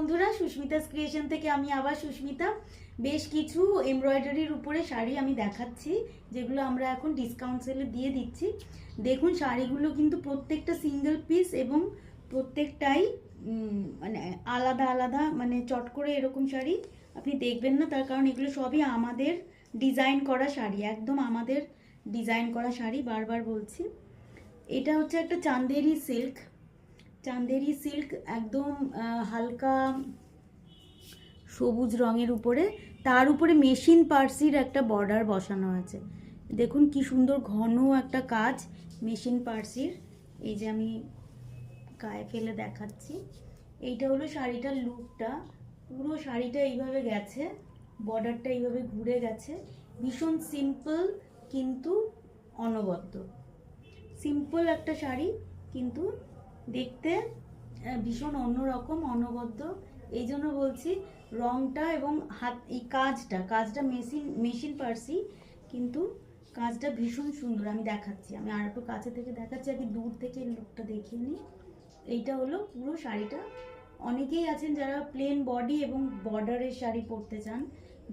বন্ধুরা, সুস্মিতাস ক্রিয়েশন থেকে আমি আবার সুস্মিতা। বেশ কিছু এমব্রয়ডারির উপরে শাড়ি আমি দেখাচ্ছি, যেগুলো আমরা এখন ডিসকাউন্ট সেলে দিয়ে দিচ্ছি। দেখুন, শাড়িগুলো কিন্তু প্রত্যেকটা সিঙ্গেল পিস এবং প্রত্যেকটাই মানে আলাদা আলাদা, মানে চট করে এরকম শাড়ি আপনি দেখবেন না। তার কারণ এগুলো সবই আমাদের ডিজাইন করা শাড়ি, একদম আমাদের ডিজাইন করা শাড়ি। বারবার বলছি, এটা হচ্ছে একটা চান্দেরি সিল্ক। চান্দেরি সিল্ক একদম হালকা সবুজ রঙের উপরে, তার উপরে মেশিন পার্সির একটা বর্ডার বসানো আছে। দেখুন কি সুন্দর ঘন একটা কাজ মেশিন পার্সির। এই যে আমি গায়ে ফেলে দেখাচ্ছি, এইটা হলো শাড়িটার লুকটা। পুরো শাড়িটা এইভাবে গেছে, বর্ডারটা এইভাবে ঘুরে গেছে। ভীষণ সিম্পল কিন্তু অনবদ্য। সিম্পল একটা শাড়ি কিন্তু দেখতে ভীষণ অন্যরকম, অনবদ্য। এই জন্য বলছি, রংটা এবং হাত এই কাজটা মেশিন পার্সি, কিন্তু কাজটা ভীষণ সুন্দর। আমি দেখাচ্ছি, আমি আর একটু কাছে থেকে দেখাচ্ছি, আগে দূর থেকে লুকটা দেখিয়ে নিই। এইটা হলো পুরো শাড়িটা। অনেকেই আছেন যারা প্লেন বডি এবং বর্ডারের শাড়ি পরতে চান,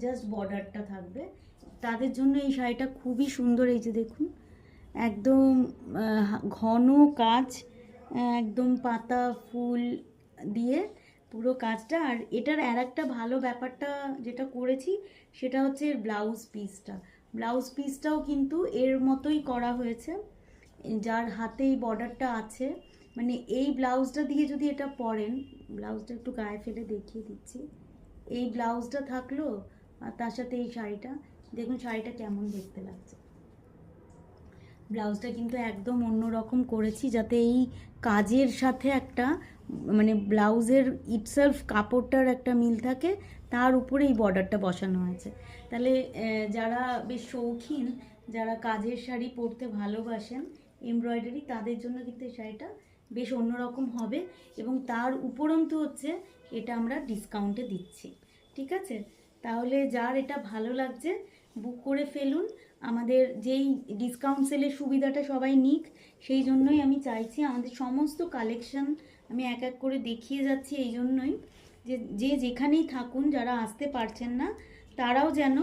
জাস্ট বর্ডারটা থাকবে, তাদের জন্য এই শাড়িটা খুবই সুন্দর। এই যে দেখুন, একদম ঘন কাজ, একদম পাতা ফুল দিয়ে পুরো কাজটা। আর এটার আর একটা ভালো ব্যাপারটা যেটা করেছি, সেটা হচ্ছে এর ব্লাউজ পিসটাও কিন্তু এর মতোই করা হয়েছে। যার হাতে এই বর্ডারটা আছে, মানে এই ব্লাউজটা দিয়ে যদি এটা পরেন, ব্লাউজটা একটু গায়ে ফেলে দেখিয়ে দিচ্ছি। এই ব্লাউজটা থাকলো আর তার সাথে এই শাড়িটা, দেখুন শাড়িটা কেমন দেখতে লাগছে। ব্লাউজটা কিন্তু একদম অন্যরকম করেছি, যাতে এই কাজের সাথে একটা, মানে ব্লাউজের ইটসেলফ কাপড়টার একটা মিল থাকে, তার উপরে এই বর্ডারটা বসানো হয়েছে। তাহলে যারা বেশ শৌখিন, যারা কাজের শাড়ি পরতে ভালোবাসেন এমব্রয়ডারি, তাদের জন্য কিন্তু এই শাড়িটা বেশ অন্যরকম হবে। এবং তার উপরন্তু হচ্ছে এটা আমরা ডিসকাউন্টে দিচ্ছি, ঠিক আছে? তাহলে যার এটা ভালো লাগছে বুক করে ফেলুন। আমাদের যেই ডিসকাউন্ট সেলের সুবিধাটা সবাই নিক, সেই জন্যই আমি চাইছি আমাদের সমস্ত কালেকশন আমি এক এক করে দেখিয়ে যাচ্ছি। এই জন্যই যে যেখানেই থাকুন, যারা আসতে পারছেন না, তারাও যেন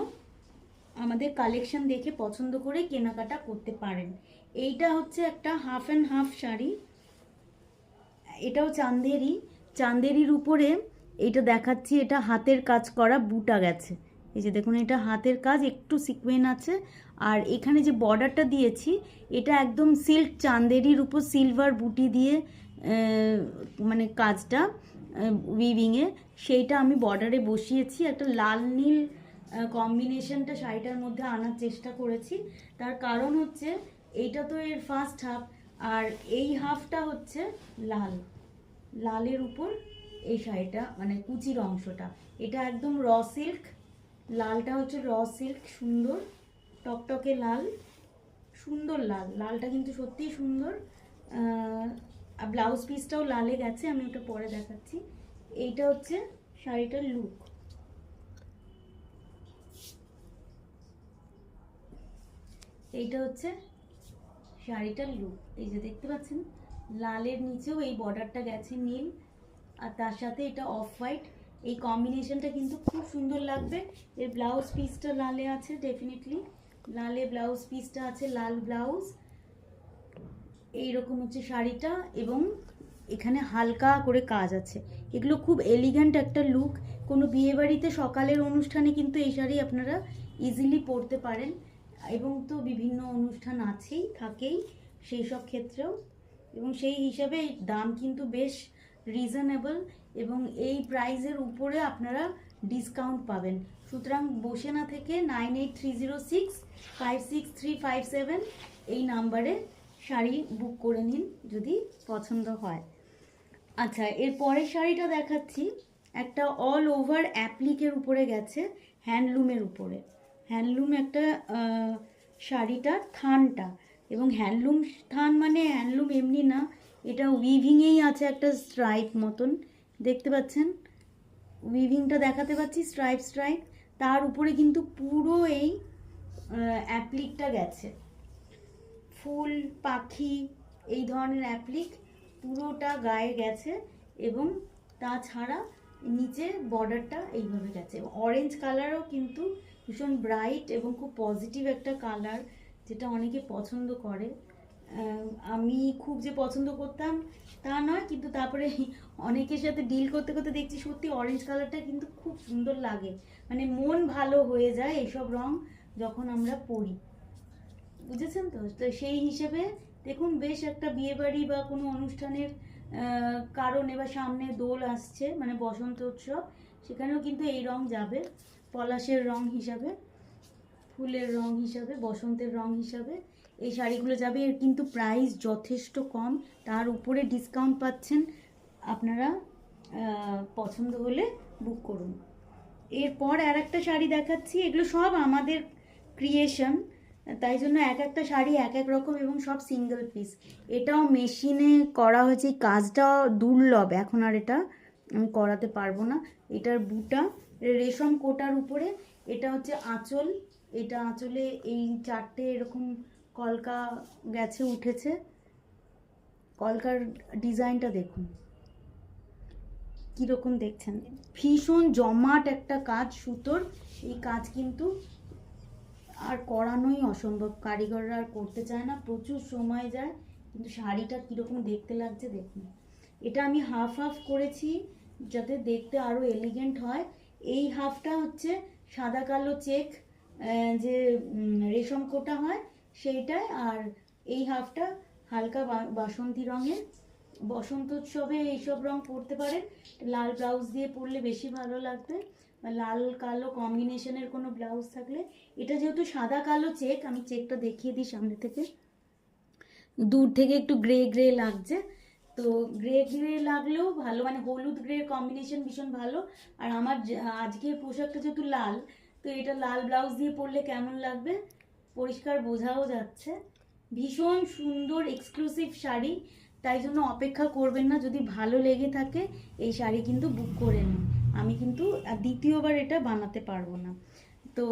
আমাদের কালেকশন দেখে পছন্দ করে কেনাকাটা করতে পারেন। এইটা হচ্ছে একটা হাফ অ্যান্ড হাফ শাড়ি, এটাও চান্দেরির উপরে। এইটা দেখাচ্ছি, এটা হাতের কাজ করা, বুটা গেছে। এই যে দেখুন, এটা হাতের কাজ, একটু সিকোয়েন্স আছে। আর এখানে যে বর্ডারটা দিয়েছি, এটা একদম সিল্ক চান্দেরির উপর সিলভার বুটি দিয়ে মানে কাজটা উইভিংয়ে, সেইটা আমি বর্ডারে বসিয়েছি। একটা লাল নীল কম্বিনেশনটা শাড়িটার মধ্যে আনার চেষ্টা করেছি। তার কারণ হচ্ছে এইটা তো এর ফার্স্ট হাফ, আর এই হাফটা হচ্ছে লালের উপর এই শাড়িটা, মানে কুচির অংশটা, এটা একদম র সিল্ক। লালটা হচ্ছে র সিল্ক, সুন্দর টকটকে লাল, সুন্দর লালটা কিন্তু সত্যিই সুন্দর। ব্লাউজ পিসটাও লালে গেছে, আমি ওটা পরে দেখাচ্ছি। এইটা হচ্ছে শাড়িটার লুক। এইটা হচ্ছে শাড়িটার লুক। এই যে দেখতে পাচ্ছেন, লালের নিচেও এই বর্ডারটা গেছে নীল, আর তার সাথে এটা অফ হোয়াইট। এই কম্বিনেশনটা কিন্তু খুব সুন্দর লাগবে। এর ব্লাউজ পিসটা লালে আছে, ডেফিনেটলি লালে ব্লাউজ পিসটা আছে, লাল ব্লাউজ। এইরকম হচ্ছে শাড়িটা, এবং এখানে হালকা করে কাজ আছে। এগুলো খুব এলিগ্যান্ট একটা লুক। কোনো বিয়েবাড়িতে সকালের অনুষ্ঠানে কিন্তু এই শাড়ি আপনারা ইজিলি পরতে পারেন, এবং তো বিভিন্ন অনুষ্ঠান আছেই, থাকেই সেই সব ক্ষেত্রেও। এবং সেই হিসাবে এই দাম কিন্তু বেশ রিজনেবল, এবং এই প্রাইসের উপরে আপনারা ডিসকাউন্ট পাবেন। সুতরাং বসে না থেকে 9830656357 এই নাম্বারে শাড়ি বুক করে নিন যদি পছন্দ হয়। আচ্ছা, এর পরের শাড়িটা দেখাচ্ছি, একটা অল ওভার অ্যাপ্লিকের উপরে গেছে, হ্যান্ডলুমের উপরে। হ্যান্ডলুম একটা শাড়িটার থানটা, এবং হ্যান্ডলুম থান মানে হ্যান্ডলুম এমনি না, এটা উইভিংয়েই আছে একটা স্ট্রাইপ মতন, দেখতে পাচ্ছেন উইভিংটা দেখাতে পাচ্ছি, স্ট্রাইপ। তার উপরে কিন্তু পুরো এই অ্যাপ্লিকটা গেছে, ফুল পাখি এই ধরনের অ্যাপ্লিক পুরোটা গায়ে গেছে। এবং তাছাড়া নিচে বর্ডারটা এইভাবে গেছে। অরেঞ্জ কালারও কিন্তু ভীষণ ব্রাইট এবং খুব পজিটিভ একটা কালার, যেটা অনেকে পছন্দ করে। আমি খুব যে পছন্দ করতাম তা নয়, কিন্তু তারপরে অনেকের সাথে ডিল করতে করতে দেখছি সত্যি অরেঞ্জ কালারটা কিন্তু খুব সুন্দর লাগে, মানে মন ভালো হয়ে যায় এইসব রং যখন আমরা পরি, বুঝেছেন তো? তো সেই হিসেবে দেখুন, বেশ একটা বিয়েবাড়ি বা কোনো অনুষ্ঠানের কারণে বা সামনে দোল আসছে, মানে বসন্ত উৎসব, সেখানেও কিন্তু এই রং যাবে, পলাশের রং হিসাবে, ফুলের রং হিসাবে, বসন্তের রং হিসাবে এই শাড়িগুলো যাবে। এর কিন্তু প্রাইস যথেষ্ট কম, তার উপরে ডিসকাউন্ট পাচ্ছেন আপনারা। পছন্দ হলে বুক করুন। এরপর আর একটা শাড়ি দেখাচ্ছি, এগুলো সব আমাদের ক্রিয়েশন, তাই জন্য এক একটা শাড়ি এক এক রকম এবং সব সিঙ্গেল পিস। এটাও মেশিনে করা হয়েছে, এই কাজটা দুর্লভ, এখন আর এটা আমি করাতে পারবো না। এটার বুটা রেশম কোটার উপরে, এটা হচ্ছে আঁচল, এটা আঁচলে এই চারটে এরকম কলকা গেছে উঠেছে, কলকার ডিজাইনটা দেখুন কীরকম দেখছেন, ভীষণ জমাট একটা কাজ সুতোর। এই কাজ কিন্তু আর করানোই অসম্ভব, কারিগররা আর করতে চায় না, প্রচুর সময় যায়, কিন্তু শাড়িটা কীরকম দেখতে লাগছে দেখুন। এটা আমি হাফ হাফ করেছি যাতে দেখতে আরও এলিগেন্ট হয়। এই হাফটা হচ্ছে সাদা কালো চেক যে রেশম কোটা হয় সেইটাই, আর এই হাফটা হালকা বাসন্তী রঙের। বসন্ত উৎসবে এইসব রং পরতে পারেন, লাল ব্লাউজ দিয়ে পরলে বেশি ভালো লাগবে, বা লাল কালো কম্বিনেশনের কোনো ব্লাউজ থাকলে। এটা যেহেতু সাদা কালো চেক, আমি চেকটা দেখিয়ে দিই সামনে থেকে, দূর থেকে একটু গ্রে গ্রে লাগছে, তো গ্রে গ্রে লাগলেও ভালো, মানে হলুদ গ্রে কম্বিনেশন ভীষণ ভালো। আর আমার আজকের পোশাকটা যেহেতু লাল, তো এটা লাল ব্লাউজ দিয়ে পরলে কেমন লাগবে পরিষ্কার বোঝাও যাচ্ছে। ভীষণ সুন্দর এক্সক্লুসিভ শাড়ি, তাই জন্য অপেক্ষা করবেন না, যদি ভালো লেগে থাকে এই শাড়ি কিন্তু বুক করে নিন। আমি কিন্তু দ্বিতীয়বার এটা বানাতে পারবো না। তো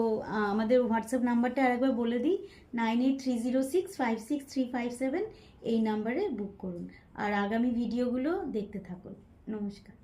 আমাদের হোয়াটসঅ্যাপ নাম্বারটা আরেকবার বলে দিই, 9830656357, এই নাম্বারে বুক করুন। আর আগামী ভিডিওগুলো দেখতে থাকুন। নমস্কার।